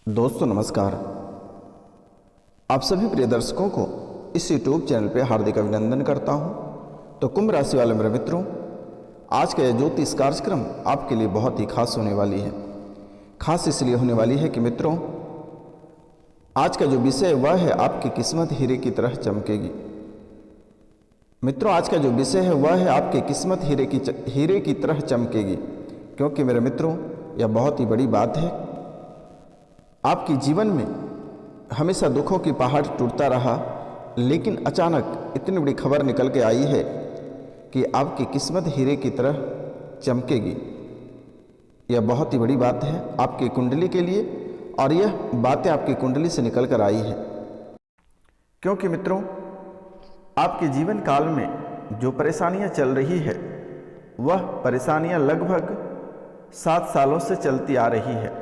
दोस्तों नमस्कार। आप सभी प्रिय दर्शकों को इस YouTube चैनल पर हार्दिक अभिनंदन करता हूं। तो कुंभ राशि वाले मेरे मित्रों, आज का यह ज्योतिष कार्यक्रम आपके लिए बहुत ही खास होने वाली है। खास इसलिए होने वाली है कि मित्रों, आज का जो विषय है वह है आपकी किस्मत हीरे की तरह चमकेगी। मित्रों, आज का जो विषय है वह है आपकी किस्मत हीरे की तरह चमकेगी, क्योंकि मेरे मित्रों यह बहुत ही बड़ी बात है। आपके जीवन में हमेशा दुखों की पहाड़ टूटता रहा, लेकिन अचानक इतनी बड़ी खबर निकल के आई है कि आपकी किस्मत हीरे की तरह चमकेगी। यह बहुत ही बड़ी बात है आपकी कुंडली के लिए, और यह बातें आपकी कुंडली से निकल कर आई है, क्योंकि मित्रों आपके जीवन काल में जो परेशानियां चल रही है वह परेशानियां लगभग 7 सालों से चलती आ रही है,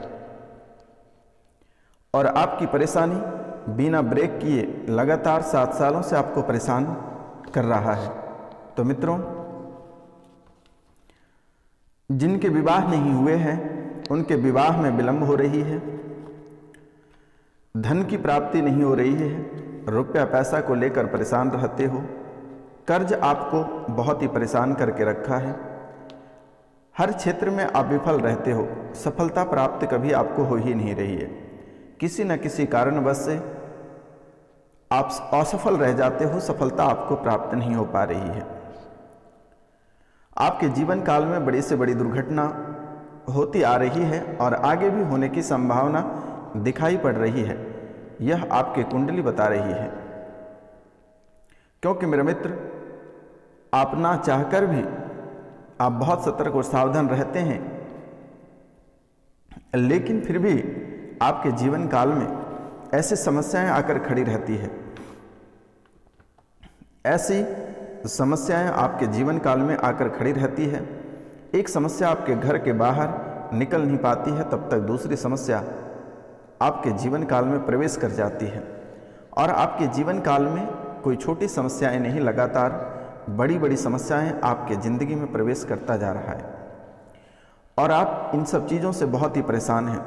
और आपकी परेशानी बिना ब्रेक किए लगातार 7 सालों से आपको परेशान कर रहा है। तो मित्रों, जिनके विवाह नहीं हुए हैं उनके विवाह में विलंब हो रही है, धन की प्राप्ति नहीं हो रही है, रुपया पैसा को लेकर परेशान रहते हो, कर्ज आपको बहुत ही परेशान करके रखा है, हर क्षेत्र में आप विफल रहते हो, सफलता प्राप्त कभी आपको हो ही नहीं रही है, किसी न किसी कारणवश से आप असफल रह जाते हो, सफलता आपको प्राप्त नहीं हो पा रही है। आपके जीवन काल में बड़ी से बड़ी दुर्घटना होती आ रही है और आगे भी होने की संभावना दिखाई पड़ रही है, यह आपकी कुंडली बता रही है। क्योंकि मेरे मित्र, आप ना चाहकर भी आप बहुत सतर्क और सावधान रहते हैं, लेकिन फिर भी आपके जीवन काल में ऐसी समस्याएं आकर खड़ी रहती है। ऐसी समस्याएं आपके जीवन काल में आकर खड़ी रहती है। एक समस्या आपके घर के बाहर निकल नहीं पाती है, तब तक दूसरी समस्या आपके जीवन काल में प्रवेश कर जाती है, और आपके जीवन काल में कोई छोटी समस्याएं नहीं, लगातार बड़ी बड़ी समस्याएं आपके ज़िंदगी में प्रवेश करता जा रहा है, और आप इन सब चीज़ों से बहुत ही परेशान हैं।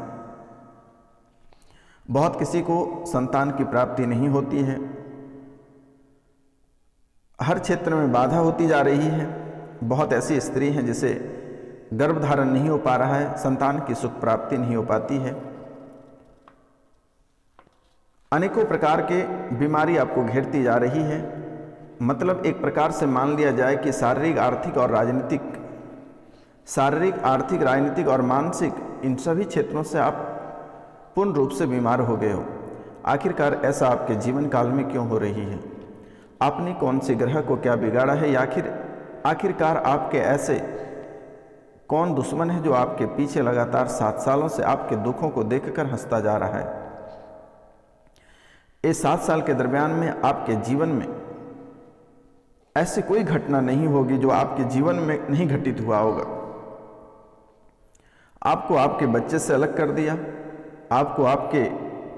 बहुत किसी को संतान की प्राप्ति नहीं होती है, हर क्षेत्र में बाधा होती जा रही है। बहुत ऐसी स्त्री हैं जिसे गर्भधारण नहीं हो पा रहा है, संतान की सुख प्राप्ति नहीं हो पाती है, अनेकों प्रकार के बीमारी आपको घेरती जा रही है। मतलब एक प्रकार से मान लिया जाए कि शारीरिक, आर्थिक, राजनीतिक और मानसिक, इन सभी क्षेत्रों से आप पूर्ण रूप से बीमार हो गए हो। आखिरकार ऐसा आपके जीवन काल में क्यों हो रही है? आपने कौन से ग्रह को क्या बिगाड़ा है, या आखिरकार आपके ऐसे कौन दुश्मन है जो आपके पीछे लगातार 7 सालों से आपके दुखों को देखकर हंसता जा रहा है? इस 7 साल के दरमियान में आपके जीवन में ऐसी कोई घटना नहीं होगी जो आपके जीवन में नहीं घटित हुआ होगा। आपको आपके बच्चे से अलग कर दिया, आपको आपके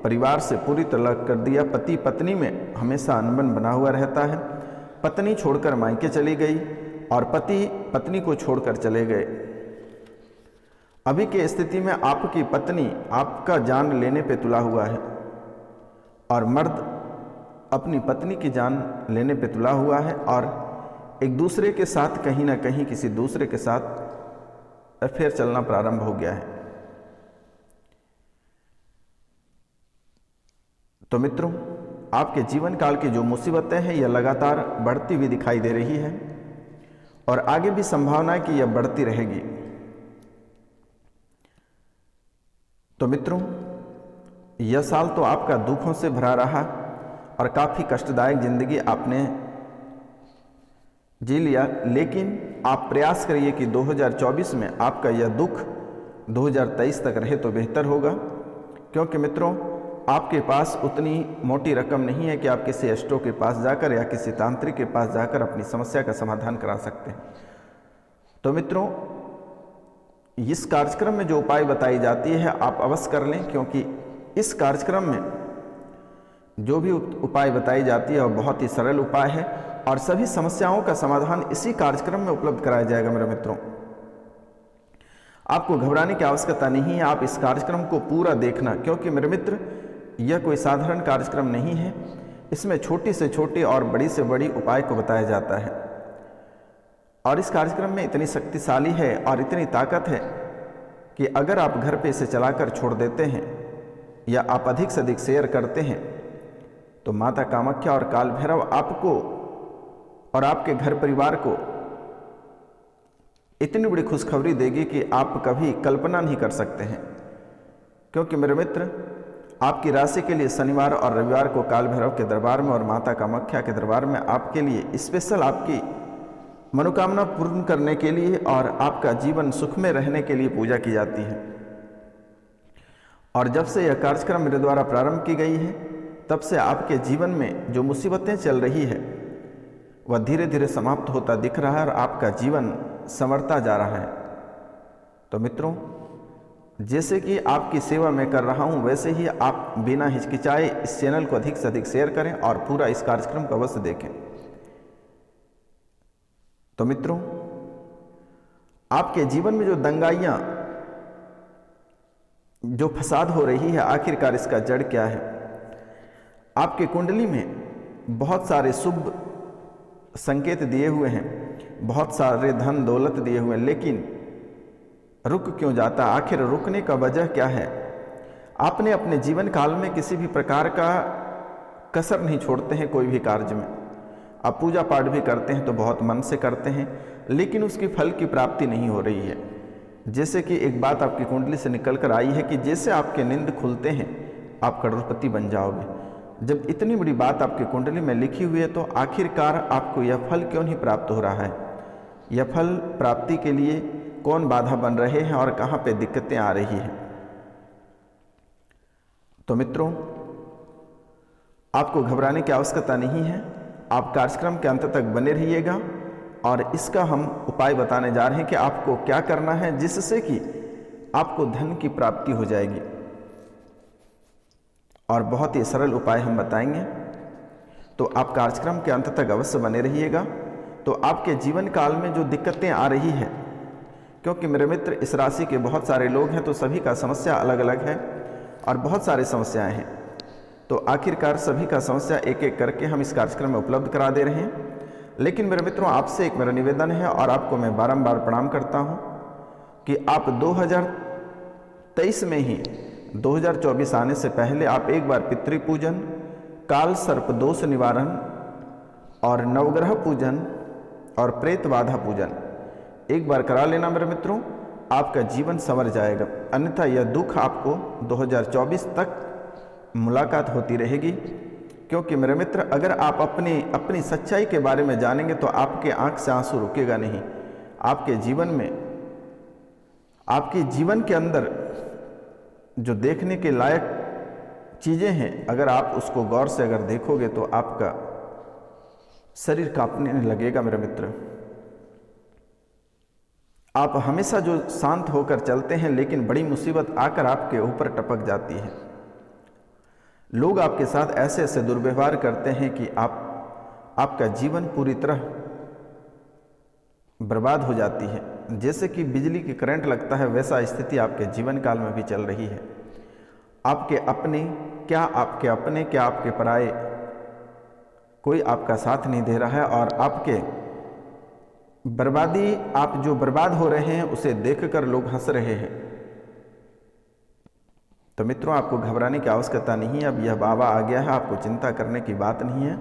परिवार से पूरी तरह अलग कर दिया, पति पत्नी में हमेशा अनबन बना हुआ रहता है, पत्नी छोड़कर मायके चली गई और पति पत्नी को छोड़कर चले गए। अभी की स्थिति में आपकी पत्नी आपका जान लेने पे तुला हुआ है, और मर्द अपनी पत्नी की जान लेने पे तुला हुआ है, और एक दूसरे के साथ कहीं ना कहीं किसी दूसरे के साथ अफेयर चलना प्रारंभ हो गया है। तो मित्रों, आपके जीवन काल की जो मुसीबतें हैं यह लगातार बढ़ती हुई दिखाई दे रही है, और आगे भी संभावना है कि यह बढ़ती रहेगी। तो मित्रों, यह साल तो आपका दुखों से भरा रहा और काफ़ी कष्टदायक जिंदगी आपने जी लिया, लेकिन आप प्रयास करिए कि 2024 में आपका यह दुख 2023 तक रहे तो बेहतर होगा। क्योंकि मित्रों, आपके पास उतनी मोटी रकम नहीं है कि आप किसी एस्ट्रो के पास जाकर या किसी तांत्रिक के पास जाकर अपनी समस्या का समाधान करा सकते हैं। तो मित्रों, इस कार्यक्रम में जो उपाय बताई जाती है आप अवश्य कर लें, क्योंकि इस कार्यक्रम में जो भी उपाय बताई जाती है वह बहुत ही सरल उपाय है, और सभी समस्याओं का समाधान इसी कार्यक्रम में उपलब्ध कराया जाएगा। मेरे मित्रों, आपको घबराने की आवश्यकता नहीं है। आप इस कार्यक्रम को पूरा देखना, क्योंकि मेरे मित्र यह कोई साधारण कार्यक्रम नहीं है। इसमें छोटी से छोटी और बड़ी से बड़ी उपाय को बताया जाता है, और इस कार्यक्रम में इतनी शक्तिशाली है और इतनी ताकत है कि अगर आप घर पे इसे चलाकर छोड़ देते हैं या आप अधिक से अधिक शेयर करते हैं तो माता कामाख्या और काल भैरव आपको और आपके घर परिवार को इतनी बड़ी खुशखबरी देगी कि आप कभी कल्पना नहीं कर सकते हैं। क्योंकि मेरे मित्र, आपकी राशि के लिए शनिवार और रविवार को काल भैरव के दरबार में और माता कामाख्या के दरबार में आपके लिए स्पेशल आपकी मनोकामना पूर्ण करने के लिए और आपका जीवन सुख में रहने के लिए पूजा की जाती है। और जब से यह कार्यक्रम मेरे द्वारा प्रारंभ की गई है, तब से आपके जीवन में जो मुसीबतें चल रही है वह धीरे धीरे समाप्त होता दिख रहा है और आपका जीवन संवरता जा रहा है। तो मित्रों, जैसे कि आपकी सेवा मैं कर रहा हूं, वैसे ही आप बिना हिचकिचाए इस चैनल को अधिक से अधिक शेयर करें और पूरा इस कार्यक्रम को अवश्य देखें। तो मित्रों, आपके जीवन में जो दंगाइयां, जो फसाद हो रही है, आखिरकार इसका जड़ क्या है? आपकी कुंडली में बहुत सारे शुभ संकेत दिए हुए हैं, बहुत सारे धन दौलत दिए हुए हैं, लेकिन रुक क्यों जाता? आखिर रुकने का वजह क्या है? आपने अपने जीवन काल में किसी भी प्रकार का कसर नहीं छोड़ते हैं कोई भी कार्य में। आप पूजा पाठ भी करते हैं तो बहुत मन से करते हैं, लेकिन उसकी फल की प्राप्ति नहीं हो रही है। जैसे कि एक बात आपकी कुंडली से निकल कर आई है कि जैसे आपके नींद खुलते हैं आप करोड़पति बन जाओगे। जब इतनी बड़ी बात आपकी कुंडली में लिखी हुई है, तो आखिरकार आपको यह फल क्यों नहीं प्राप्त हो रहा है? यह फल प्राप्ति के लिए कौन बाधा बन रहे हैं और कहाँ पे दिक्कतें आ रही हैं? तो मित्रों, आपको घबराने की आवश्यकता नहीं है। आप कार्यक्रम के अंत तक बने रहिएगा और इसका हम उपाय बताने जा रहे हैं कि आपको क्या करना है जिससे कि आपको धन की प्राप्ति हो जाएगी। और बहुत ही सरल उपाय हम बताएंगे, तो आप कार्यक्रम के अंत तक अवश्य बने रहिएगा। तो आपके जीवन काल में जो दिक्कतें आ रही है, क्योंकि मेरे मित्र इस राशि के बहुत सारे लोग हैं, तो सभी का समस्या अलग अलग है और बहुत सारी समस्याएं हैं। तो आखिरकार सभी का समस्या एक एक करके हम इस कार्यक्रम में उपलब्ध करा दे रहे हैं। लेकिन मेरे मित्रों, आपसे एक मेरा निवेदन है और आपको मैं बारंबार प्रणाम करता हूं कि आप 2023 में ही 2024 आने से पहले आप एक बार पितृ पूजन, काल सर्प दोष निवारण और नवग्रह पूजन और प्रेत बाधा पूजन एक बार करा लेना मेरे मित्रों। आपका जीवन संवर जाएगा, अन्यथा यह दुख आपको 2024 तक मुलाकात होती रहेगी। क्योंकि मेरे मित्र, अगर आप अपनी सच्चाई के बारे में जानेंगे तो आपके आंख से आंसू रुकेगा नहीं। आपके जीवन में, आपके जीवन के अंदर जो देखने के लायक चीज़ें हैं, अगर आप उसको गौर से अगर देखोगे तो आपका शरीर कांपने लगेगा मेरे मित्र। आप हमेशा जो शांत होकर चलते हैं, लेकिन बड़ी मुसीबत आकर आपके ऊपर टपक जाती है। लोग आपके साथ ऐसे ऐसे दुर्व्यवहार करते हैं कि आपका जीवन पूरी तरह बर्बाद हो जाती है। जैसे कि बिजली की करंट लगता है, वैसा स्थिति आपके जीवन काल में भी चल रही है। आपके अपने क्या आपके पराये, कोई आपका साथ नहीं दे रहा है और आपके बर्बादी, आप जो बर्बाद हो रहे हैं उसे देखकर लोग हंस रहे हैं। तो मित्रों, आपको घबराने की आवश्यकता नहीं है। अब यह बाबा आ गया है, आपको चिंता करने की बात नहीं है।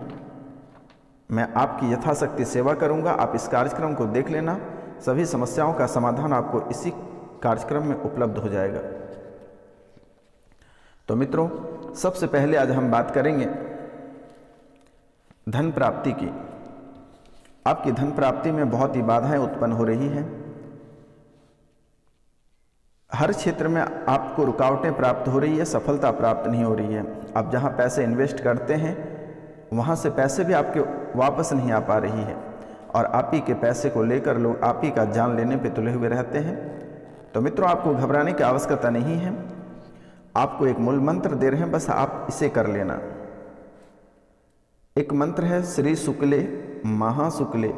मैं आपकी यथाशक्ति सेवा करूंगा। आप इस कार्यक्रम को देख लेना, सभी समस्याओं का समाधान आपको इसी कार्यक्रम में उपलब्ध हो जाएगा। तो मित्रों, सबसे पहले आज हम बात करेंगे धन प्राप्ति की। आपकी धन प्राप्ति में बहुत ही बाधाएं उत्पन्न हो रही हैं। हर क्षेत्र में आपको रुकावटें प्राप्त हो रही है, सफलता प्राप्त नहीं हो रही है। आप जहां पैसे इन्वेस्ट करते हैं वहां से पैसे भी आपके वापस नहीं आ पा रही है और आप ही के पैसे को लेकर लोग आप ही का जान लेने पे तुले हुए रहते हैं। तो मित्रों, आपको घबराने की आवश्यकता नहीं है। आपको एक मूल मंत्र दे रहे हैं, बस आप इसे कर लेना। एक मंत्र है, श्री शुक्ले महाशुक्ले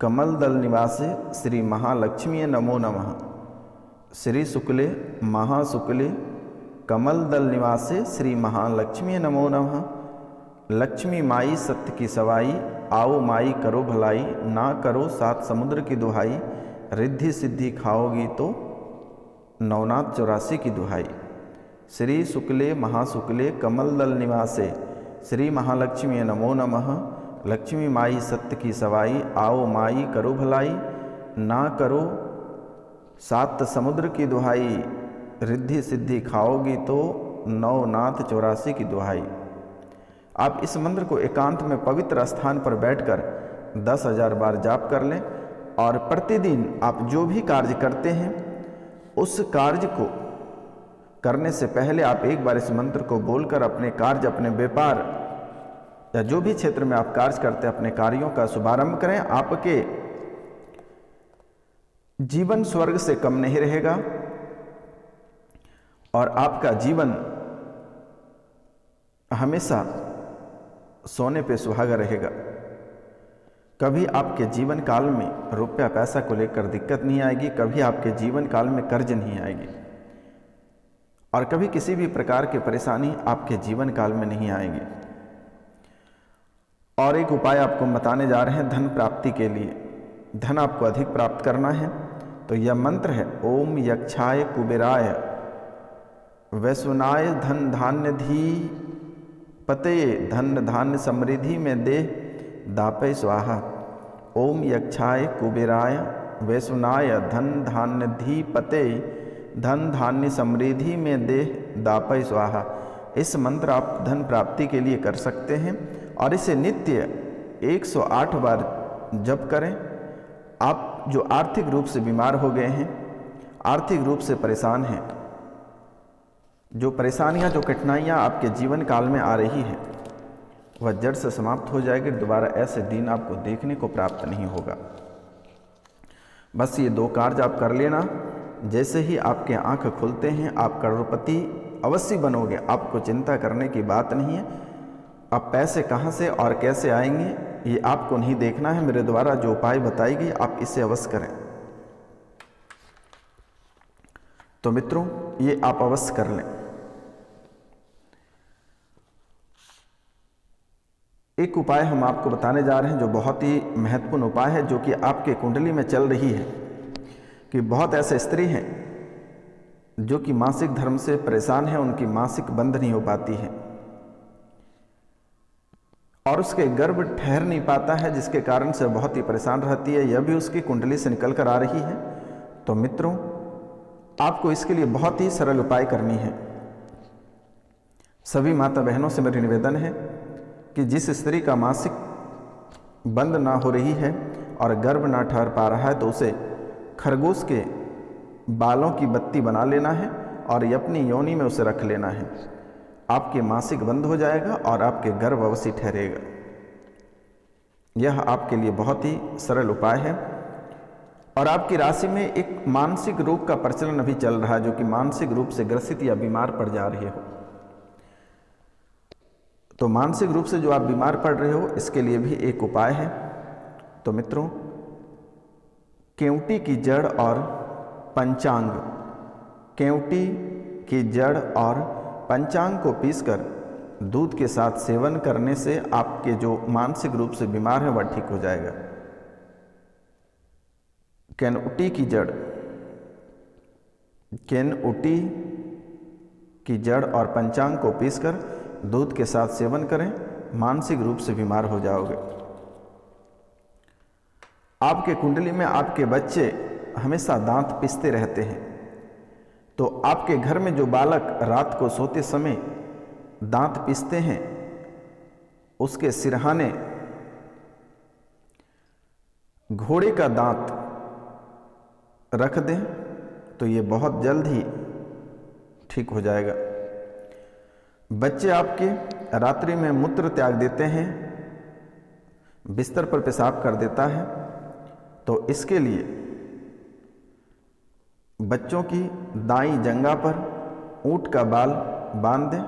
कमल दल निवासे श्री महालक्ष्मी नमो नमः। श्री शुक्ले महाशुक्ले कमल दल निवासे श्री महालक्ष्मी नमो नमः। लक्ष्मी माई सत्य की सवाई, आओ माई करो भलाई, ना करो सात समुद्र की दुहाई, रिद्धि सिद्धि खाओगी तो नवनाथ 84 की दुहाई। श्री शुक्ले महाशुक्ले कमल दल निवासे श्री महालक्ष्मी नमो नमः। लक्ष्मी माई सत्य की सवाई, आओ माई करो भलाई, ना करो सात समुद्र की दुहाई, रिद्धि सिद्धि खाओगी तो नवनाथ 84 की दुहाई। आप इस मंत्र को एकांत में पवित्र स्थान पर बैठकर 10,000 बार जाप कर लें और प्रतिदिन आप जो भी कार्य करते हैं उस कार्य को करने से पहले आप एक बार इस मंत्र को बोलकर अपने कार्य, अपने व्यापार या जो भी क्षेत्र में आप कार्य करते हैं अपने कार्यों का शुभारंभ करें। आपके जीवन स्वर्ग से कम नहीं रहेगा और आपका जीवन हमेशा सोने पे सुहागा रहेगा। कभी आपके जीवन काल में रुपया पैसा को लेकर दिक्कत नहीं आएगी, कभी आपके जीवन काल में कर्ज नहीं आएगी और कभी किसी भी प्रकार की परेशानी आपके जीवन काल में नहीं आएगी। और एक उपाय आपको बताने जा रहे हैं धन प्राप्ति के लिए। धन आपको अधिक प्राप्त करना है तो यह मंत्र है, ओम यक्षाय कुबेराय वैश्वनाय धन धान्य धी पते, धन धान्य समृद्धि में दे दापय स्वाहा। ओम यक्षाय कुबेराय वैश्वनाय धन धान्य धी पते, धन धान्य समृद्धि में दे दापय स्वाहा। इस मंत्र आप धन प्राप्ति के लिए कर सकते हैं और इसे नित्य 108 बार जप करें। आप जो आर्थिक रूप से बीमार हो गए हैं, आर्थिक रूप से परेशान हैं, जो परेशानियां, जो कठिनाइयां आपके जीवन काल में आ रही है वह जड़ से समाप्त हो जाएगी। दोबारा ऐसे दिन आपको देखने को प्राप्त नहीं होगा। बस ये 2 कार्य आप कर लेना। जैसे ही आपके आंख खुलते हैं आप करोड़पति अवश्य बनोगे, आपको चिंता करने की बात नहीं है। अब पैसे कहाँ से और कैसे आएंगे ये आपको नहीं देखना है। मेरे द्वारा जो उपाय बताई गई आप इसे अवश्य करें। तो मित्रों ये आप अवश्य कर लें। एक उपाय हम आपको बताने जा रहे हैं जो बहुत ही महत्वपूर्ण उपाय है, जो कि आपके कुंडली में चल रही है कि बहुत ऐसे स्त्री हैं जो कि मासिक धर्म से परेशान हैं, उनकी मासिक बंद नहीं हो पाती है और उसके गर्भ ठहर नहीं पाता है, जिसके कारण से बहुत ही परेशान रहती है। यह भी उसकी कुंडली से निकल कर आ रही है। तो मित्रों आपको इसके लिए बहुत ही सरल उपाय करनी है। सभी माता बहनों से मेरी निवेदन है कि जिस स्त्री का मासिक बंद ना हो रही है और गर्भ ना ठहर पा रहा है तो उसे खरगोश के बालों की बत्ती बना लेना है और ये अपनी योनि में उसे रख लेना है। आपके मासिक बंद हो जाएगा और आपके गर्भ अवश्य ठहरेगा। यह आपके लिए बहुत ही सरल उपाय है। और आपकी राशि में एक मानसिक रोग का प्रचलन अभी चल रहा है, जो कि मानसिक रूप से ग्रसित या बीमार पड़ जा रहे हो। तो मानसिक रूप से जो आप बीमार पड़ रहे हो इसके लिए भी एक उपाय है। तो मित्रों केवटी की जड़ और पंचांग, केवटी की जड़ और पंचांग को पीसकर दूध के साथ सेवन करने से आपके जो मानसिक रूप से बीमार है वह ठीक हो जाएगा। केनउटी की जड़, केनउटी की जड़ और पंचांग को पीसकर दूध के साथ सेवन करें, मानसिक रूप से बीमार हो जाओगे। आपके कुंडली में आपके बच्चे हमेशा दांत पीसते रहते हैं, तो आपके घर में जो बालक रात को सोते समय दांत पीसते हैं उसके सिरहाने घोड़े का दांत रख दें तो ये बहुत जल्द ही ठीक हो जाएगा। बच्चे आपके रात्रि में मूत्र त्याग देते हैं, बिस्तर पर पेशाब कर देता है, तो इसके लिए बच्चों की दाईं जंघा पर ऊंट का बाल बांध दें,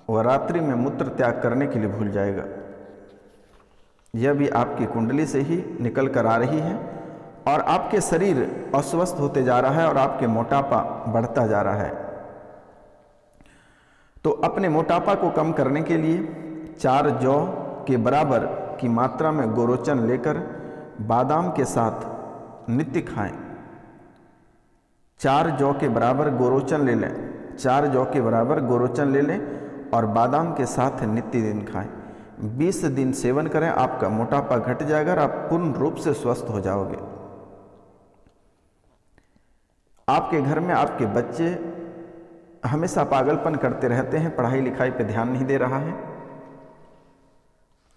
वह रात्रि में मूत्र त्याग करने के लिए भूल जाएगा। यह भी आपकी कुंडली से ही निकल कर आ रही है और आपके शरीर अस्वस्थ होते जा रहा है और आपके मोटापा बढ़ता जा रहा है। तो अपने मोटापा को कम करने के लिए 4 जौ के बराबर की मात्रा में गोरोचन लेकर बादाम के साथ नित्य खाएं। 4 जौ के बराबर गोरोचन ले लें, 4 जौ के बराबर गोरोचन ले लें और बादाम के साथ नित्य दिन खाएं। 20 दिन सेवन करें, आपका मोटापा घट जाएगा और आप पूर्ण रूप से स्वस्थ हो जाओगे। आपके घर में आपके बच्चे हमेशा पागलपन करते रहते हैं, पढ़ाई लिखाई पे ध्यान नहीं दे रहा है,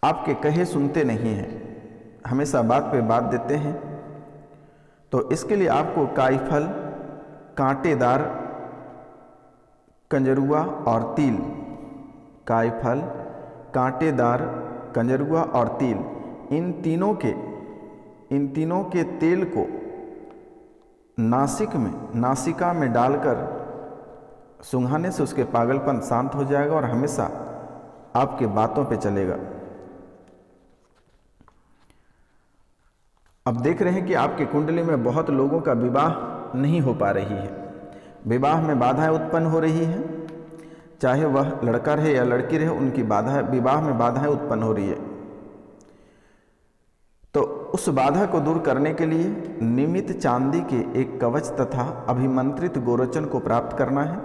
आपके कहे सुनते नहीं हैं, हमेशा बात पे बात देते हैं, तो इसके लिए आपको काईफल, कांटेदार कंजरुआ और तिल, काईफल, कांटेदार कंजरुआ और तिल, इन तीनों के तेल को नासिका में डालकर सूंघाने से उसके पागलपन शांत हो जाएगा और हमेशा आपके बातों पे चलेगा। अब देख रहे हैं कि आपकी कुंडली में बहुत लोगों का विवाह नहीं हो पा रही है, विवाह में बाधाएं उत्पन्न हो रही हैं, चाहे वह लड़का रहे या लड़की रहे, उनकी विवाह में बाधाएं उत्पन्न हो रही है। तो उस बाधा को दूर करने के लिए नियमित चांदी के एक कवच तथा अभिमंत्रित गोरोचन को प्राप्त करना है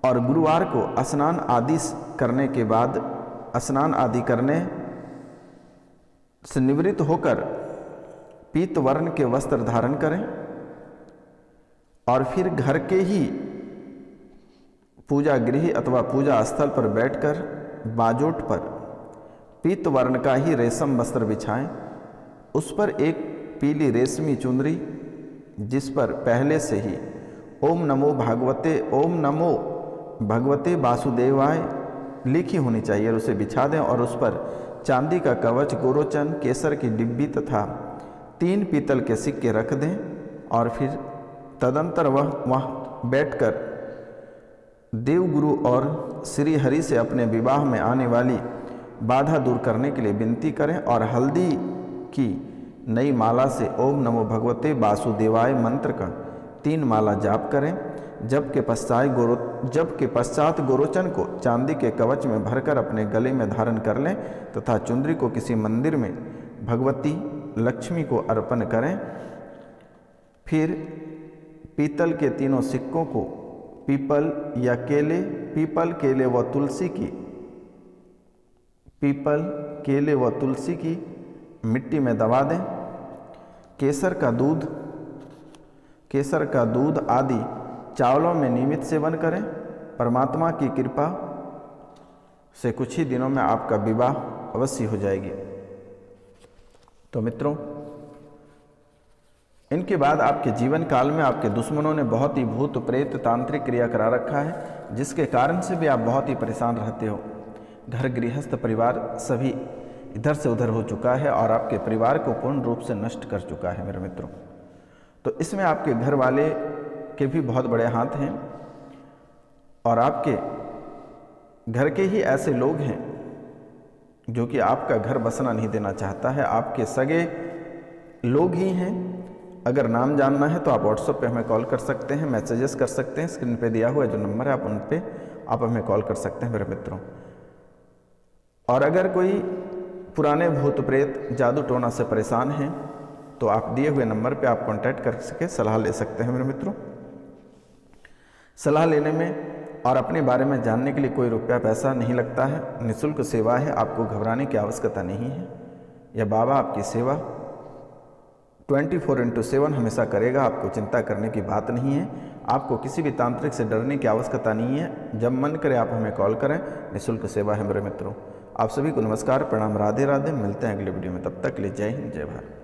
और गुरुवार को स्नान आदि करने के बाद, स्नान आदि करने से निवृत्त होकर पीत वर्ण के वस्त्र धारण करें और फिर घर के ही पूजा गृह अथवा पूजा स्थल पर बैठकर बाजोट पर पीत वर्ण का ही रेशम वस्त्र बिछाएं, उस पर एक पीली रेशमी चुनरी जिस पर पहले से ही ओम नमो भगवते वासुदेवाय लिखी होनी चाहिए और उसे बिछा दें और उस पर चांदी का कवच, गोरोचन, केसर की डिब्बी तथा 3 पीतल के सिक्के रख दें और फिर तदंतर वह बैठकर देवगुरु और श्री हरि से अपने विवाह में आने वाली बाधा दूर करने के लिए विनती करें और हल्दी की नई माला से ओम नमो भगवते वासुदेवाय मंत्र का 3 माला जाप करें। जब के पश्चात गोरोचन को चांदी के कवच में भरकर अपने गले में धारण कर लें तथा चुंदरी को किसी मंदिर में भगवती लक्ष्मी को अर्पण करें। फिर पीतल के 3 सिक्कों को पीपल, केले व तुलसी की मिट्टी में दबा दें। केसर का दूध आदि चावलों में नियमित सेवन करें। परमात्मा की कृपा से कुछ ही दिनों में आपका विवाह अवश्य हो जाएगी। तो मित्रों, इनके बाद आपके जीवन काल में आपके दुश्मनों ने बहुत ही भूत प्रेत तांत्रिक क्रिया करा रखा है, जिसके कारण से भी आप बहुत ही परेशान रहते हो। घर गृहस्थ परिवार सभी इधर से उधर हो चुका है और आपके परिवार को पूर्ण रूप से नष्ट कर चुका है मेरे मित्रों। तो इसमें आपके घर वाले के भी बहुत बड़े हाथ हैं और आपके घर के ही ऐसे लोग हैं जो कि आपका घर बसना नहीं देना चाहता है, आपके सगे लोग ही हैं। अगर नाम जानना है तो आप व्हाट्सएप पे हमें कॉल कर सकते हैं, मैसेजेस कर सकते हैं, स्क्रीन पे दिया हुआ जो नंबर है आप उन पे आप हमें कॉल कर सकते हैं मेरे मित्रों। और अगर कोई पुराने भूत प्रेत जादू टोना से परेशान हैं तो आप दिए हुए नंबर पे आप कांटेक्ट कर सके सलाह ले सकते हैं मेरे मित्रों। सलाह लेने में और अपने बारे में जानने के लिए कोई रुपया पैसा नहीं लगता है, निःशुल्क सेवा है, आपको घबराने की आवश्यकता नहीं है। यह बाबा आपकी सेवा 24/7 हमेशा करेगा, आपको चिंता करने की बात नहीं है। आपको किसी भी तांत्रिक से डरने की आवश्यकता नहीं है। जब मन करे आप हमें कॉल करें, निःशुल्क सेवा है मेरे मित्रों। आप सभी को नमस्कार, प्रणाम, राधे राधे। मिलते हैं अगले वीडियो में, तब तक के लिए जय हिंद, जय भारत।